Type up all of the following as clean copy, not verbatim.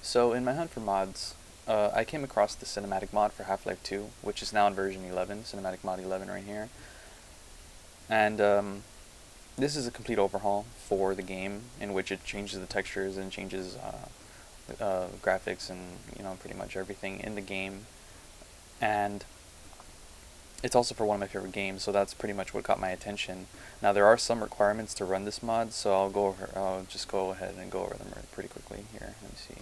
So in my hunt for mods, I came across the cinematic mod for Half-Life 2, which is now in version 11, cinematic mod 11 right here. And this is a complete overhaul for the game, in which it changes the textures and changes graphics and pretty much everything in the game. And it's also for one of my favorite games, so that's pretty much what caught my attention. Now there are some requirements to run this mod, so I'll just go ahead and go over them pretty quickly here. Let me see.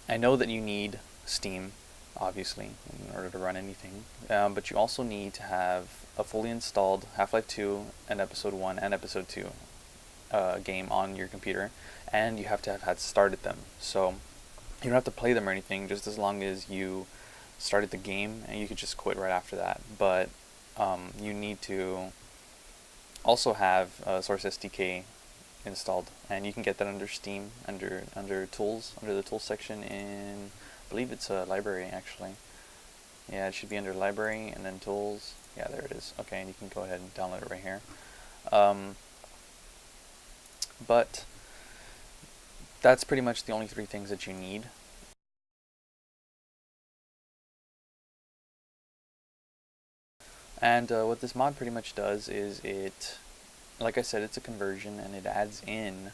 I know that you need Steam, obviously, in order to run anything, but you also need to have a fully installed Half-Life 2 and Episode 1 and Episode 2 game on your computer, and you have to have had started them. So you don't have to play them or anything, just as long as you started the game, and you could just quit right after that. But you need to also have Source SDK installed, and you can get that under Steam, under Tools, under the Tools section in, I believe it's a library actually. Yeah, it should be under Library and then Tools. Yeah, there it is. Okay, and you can go ahead and download it right here. But that's pretty much the only three things that you need. And what this mod pretty much does is like I said, it's a conversion, and it adds in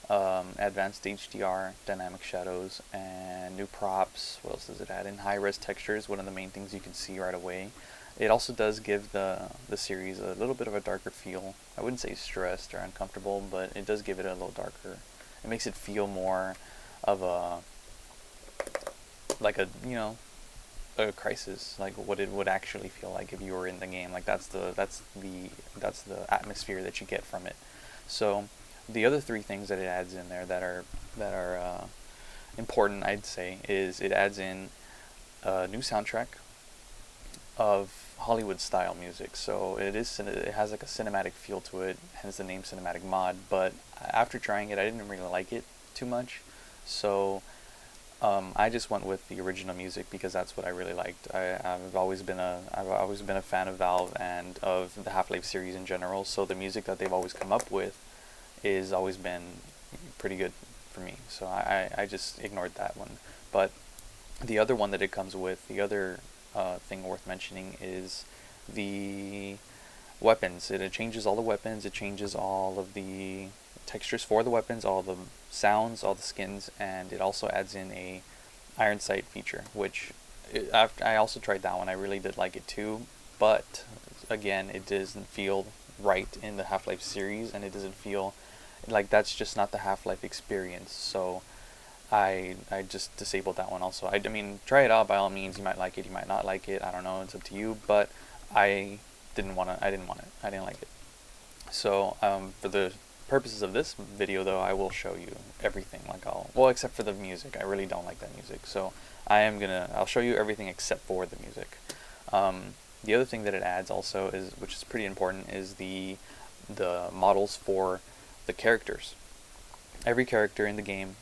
advanced HDR, dynamic shadows, and new props. What else does it add in? High-res textures, one of the main things you can see right away. It also does give the series a little bit of a darker feel. I wouldn't say stressed or uncomfortable, but it does give it a little darker. It makes it feel more of a crisis, like what it would actually feel like if you were in the game. Like that's the atmosphere that you get from it. So the other three things that it adds in there that are important, I'd say, is it adds in a new soundtrack of Hollywood style music. So it has like a cinematic feel to it, hence the name cinematic mod. But after trying it, I didn't really like it too much. So I just went with the original music because that's what I really liked. I've always been a fan of Valve and of the Half-Life series in general. So the music that they've always come up with is always been pretty good for me. So I just ignored that one. But the other one that it comes with, the other thing worth mentioning, is the weapons. It changes all the weapons. It changes all of the textures for the weapons, all the sounds, all the skins, and it also adds in a iron sight feature, which I also tried that one. I really did like it too, but again, it doesn't feel right in the Half-Life series, and it doesn't feel like that's just not the Half-Life experience. So I just disabled that one also. I mean, try it out by all means. You might like it, you might not like it. I don't know. It's up to you. But I didn't want it. I didn't like it. So for the purposes of this video, though, I will show you everything. Well, except for the music. I really don't like that music. So I'll show you everything except for the music. The other thing that it adds also is, which is pretty important, is the models for the characters. Every character in the game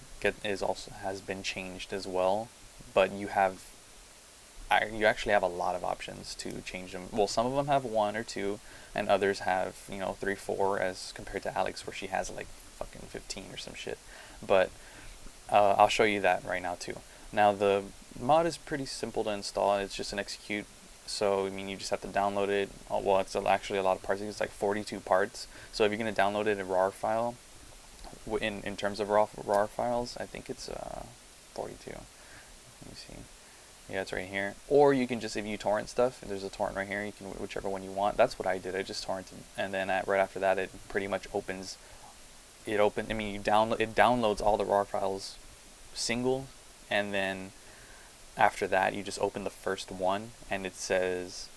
has been changed as well, but you actually have a lot of options to change them. Well, some of them have one or two, and others have 3, 4, as compared to Alex, where she has like fucking 15 or some shit. But I'll show you that right now too. Now the mod is pretty simple to install. It's just an execute. So I mean, you just have to download it. Well, it's actually a lot of parts. It's like 42 parts. So if you're gonna download it in RAR file, in terms of RAR files, I think it's 42. Let me see. Yeah, it's right here. Or you can just, if you torrent stuff, there's a torrent right here. You can whichever one you want. That's what I did. I just torrented, and then right after that, it pretty much opens. I mean, it downloads all the RAR files single, and then after that, you just open the first one, and it says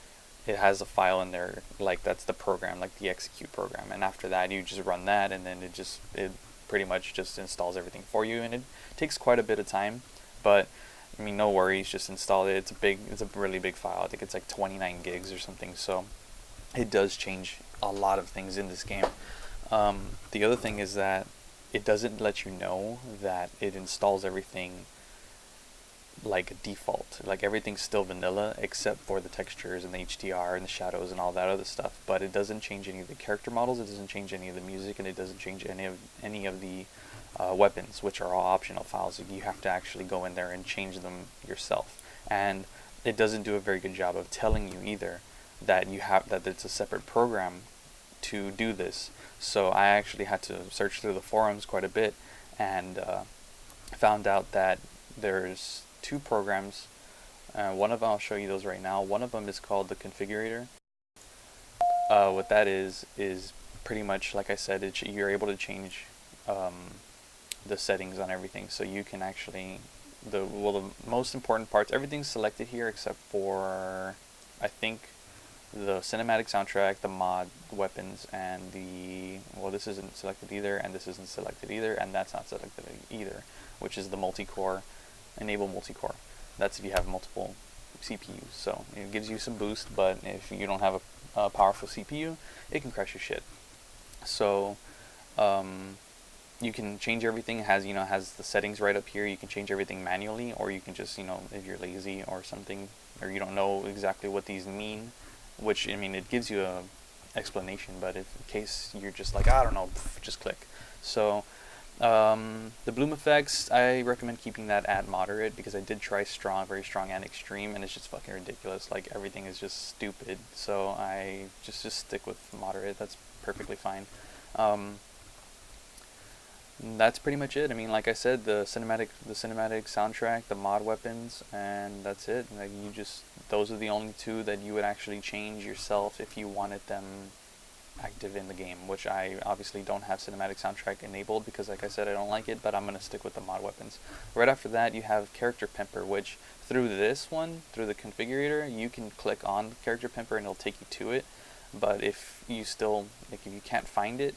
it has a file in there, like that's the program, like the execute program. And after that, you just run that, and then it pretty much just installs everything for you, and it takes quite a bit of time, but I mean, no worries, just install it. It's a really big file. I think it's like 29 gigs or something. So it does change a lot of things in this game. The other thing is that it doesn't let you know that it installs everything like a default. Like everything's still vanilla except for the textures and the HDR and the shadows and all that other stuff. But it doesn't change any of the character models. It doesn't change any of the music, and it doesn't change any of the weapons, which are all optional files. You have to actually go in there and change them yourself, and it doesn't do a very good job of telling you either that it's a separate program to do this. So I actually had to search through the forums quite a bit, and found out that there's two programs. One of them, I'll show you those right now. One of them is called the configurator. What that is pretty much, like I said, you're able to change the settings on everything. So you can actually, the most important parts, everything's selected here except for, I think, the cinematic soundtrack, the mod, weapons, and this isn't selected either, and this isn't selected either, and that's not selected either, which is the multi-core, enable multi-core. That's if you have multiple CPUs. So it gives you some boost, but if you don't have a powerful CPU, it can crash your shit. So you can change everything. It has the settings right up here. You can change everything manually, or you can just, if you're lazy or something, or you don't know exactly what these mean, which, I mean, it gives you a explanation, but in case you're just like, I don't know, just click. So the bloom effects, I recommend keeping that at moderate, because I did try strong, very strong, and extreme, and it's just fucking ridiculous. Like, everything is just stupid. So I just stick with moderate. That's perfectly fine. That's pretty much it. I mean, like I said, the cinematic soundtrack, the mod weapons, and that's it. Like, those are the only two that you would actually change yourself if you wanted them active in the game, which I obviously don't have cinematic soundtrack enabled because, like I said, I don't like it, but I'm going to stick with the mod weapons. Right after that, you have Character Pimper, which through the configurator, you can click on Character Pimper and it'll take you to it. But if you can't find it,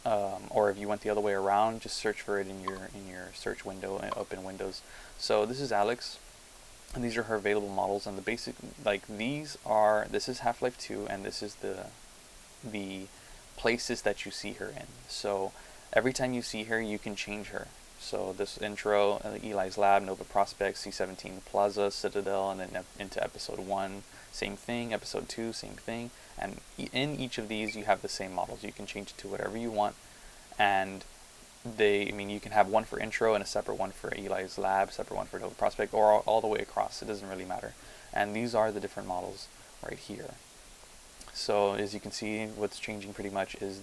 or if you went the other way around, just search for it in your search window and open Windows. So this is Alex, and these are her available models, and the basic, like, this is Half-Life 2, and this is the places that you see her in. So every time you see her, you can change her. So this intro, Eli's Lab, Nova Prospect, C-17 Plaza, Citadel, and then into Episode 1, same thing, Episode 2, same thing, and in each of these you have the same models. You can change it to whatever you want, and you can have one for intro and a separate one for Eli's Lab, separate one for Nova Prospect, or all the way across. It doesn't really matter. And these are the different models right here. So as you can see, what's changing pretty much is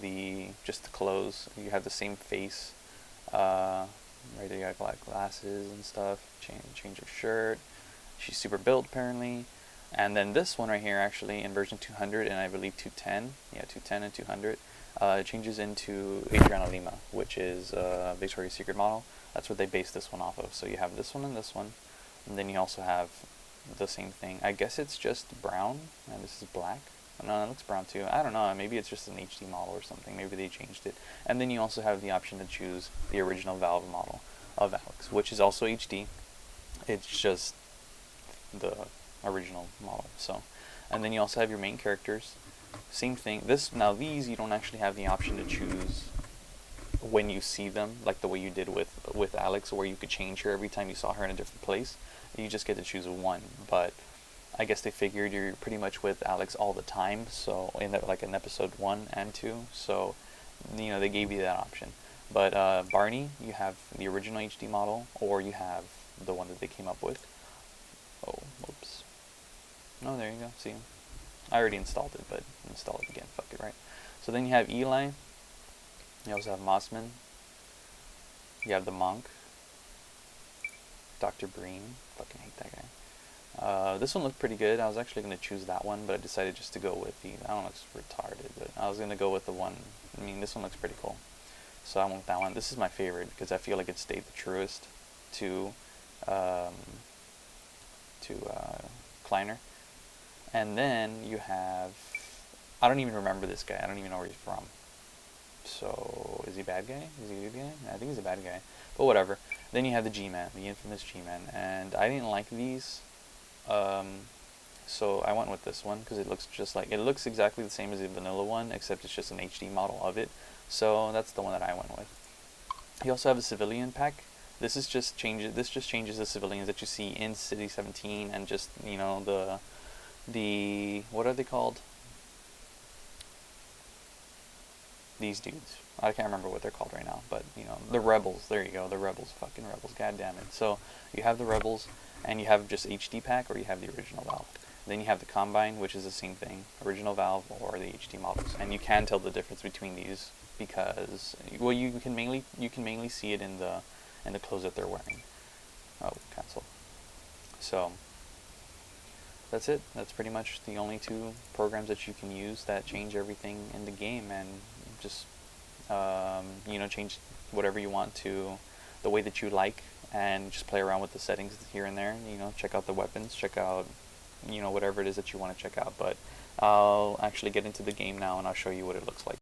just the clothes. You have the same face. Right there, you got black glasses and stuff. Change of shirt. She's super built apparently. And then this one right here, actually in version 200 and I believe 210, 210 and 200, it changes into Adriana Lima, which is Victoria's Secret model. That's what they based this one off of. So you have this one, and then you also have the same thing. I guess it's just brown, and this is black. No, it looks brown too. I don't know, maybe it's just an HD model or something. Maybe they changed it. And then you also have the option to choose the original Valve model of Alex, which is also HD. It's just the original model. So, and then you also have your main characters. Same thing. These you don't actually have the option to choose when you see them, like the way you did with Alex, where you could change her every time you saw her in a different place. You just get to choose one, but I guess they figured you're pretty much with Alex all the time, so in episode 1 and 2, so they gave you that option. But Barney, you have the original HD model, or you have the one that they came up with. Oh, whoops. No, there you go, see? I already installed it, but install it again, fuck it, right? So then you have Eli, you also have Mossman, you have the Monk, Dr. Breen, fucking hate that guy. This one looked pretty good. I was actually going to choose that one, but I decided just to go with I don't know, it's retarded, but I was going to go with the one. I mean, this one looks pretty cool, so I went with that one. This is my favorite because I feel like it stayed the truest to Kleiner. And then you have, I don't even remember this guy. I don't even know where he's from. So, is he a bad guy? Is he a good guy? I think he's a bad guy, but whatever. Then you have the G-Man, the infamous G-Man, and I didn't like these. So I went with this one because it looks exactly the same as the vanilla one, except it's just an HD model of it. So that's the one that I went with. You also have a civilian pack. This just changes the civilians that you see in City 17, and just the what are they called? These dudes I can't remember what they're called right now, but you know, the Rebels. There you go, the Rebels, fucking Rebels. God damn it. So you have the Rebels, and you have just HD pack, or you have the original Valve. Then you have the Combine, which is the same thing, original Valve or the HD models, and you can tell the difference between these because, well, you can mainly see it in the clothes that they're wearing. Oh, cancel. So that's it. That's pretty much the only two programs that you can use that change everything in the game, and just change whatever you want to the way that you like, and just play around with the settings here and there. Check out the weapons, check out whatever it is that you want to check out. But I'll actually get into the game now, and I'll show you what it looks like.